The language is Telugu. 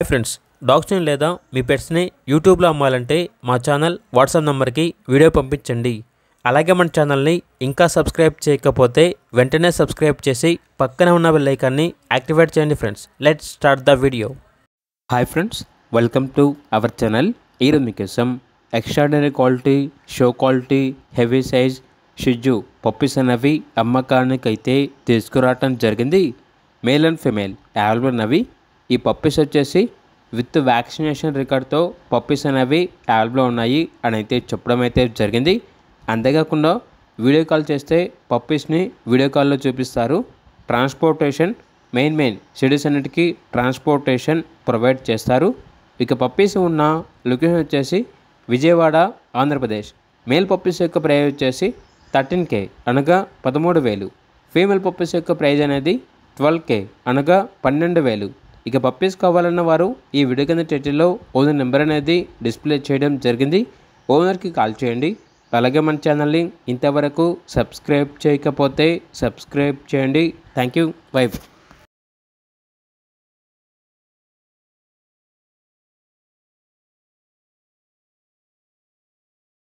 ఫ్రెండ్స్, డాగ్స్ని లేదా మీ పెట్స్ని యూట్యూబ్లో అమ్మాలంటే మా ఛానల్ వాట్సాప్ నెంబర్కి వీడియో పంపించండి. అలాగే మన ఛానల్ని ఇంకా సబ్స్క్రైబ్ చేయకపోతే వెంటనే సబ్స్క్రైబ్ చేసి పక్కన ఉన్న బెల్ ఐకాన్ని యాక్టివేట్ చేయండి. Friends, let's start the video. Hi friends, welcome to our channel. ఈరోజు మీకోసం extraordinary quality, show quality, heavy size Shih Tzu అనేవి అమ్మకానికి అయితే తీసుకురావటం జరిగింది. మేల్ అండ్ ఫిమేల్ అవైలబుల్ అనేవి. ఈ పప్పీస్ వచ్చేసి విత్ వ్యాక్సినేషన్ రికార్డ్తో పప్పీస్ అనేవి అవైలబుల్ ఉన్నాయి అని అయితే చెప్పడం అయితే జరిగింది. అంతేకాకుండా వీడియో కాల్ చేస్తే పప్పీస్ని వీడియో కాల్లో చూపిస్తారు. ట్రాన్స్పోర్టేషన్ మెయిన్ సిటీస్ అన్నిటికీ ట్రాన్స్పోర్టేషన్ ప్రొవైడ్ చేస్తారు. ఇక పప్పీస్ ఉన్న లొకేషన్ వచ్చేసి విజయవాడ, ఆంధ్రప్రదేశ్. మేల్ పప్పీస్ యొక్క ప్రైజ్ వచ్చేసి 13K అనగా 13,000. ఫీమేల్ పప్పీస్ యొక్క ప్రైజ్ అనేది 12K అనగా 12,000. ఇక పప్పీస్ కావాలన్న వారు ఈ వీడియో కింద టైటిల్లో ఓనర్ నెంబర్ అనేది డిస్ప్లే చేయడం జరిగింది. ఓనర్కి కాల్ చేయండి. అలాగే మన ఛానల్ని ఇంతవరకు సబ్స్క్రైబ్ చేయకపోతే సబ్స్క్రైబ్ చేయండి. Thank you. బై.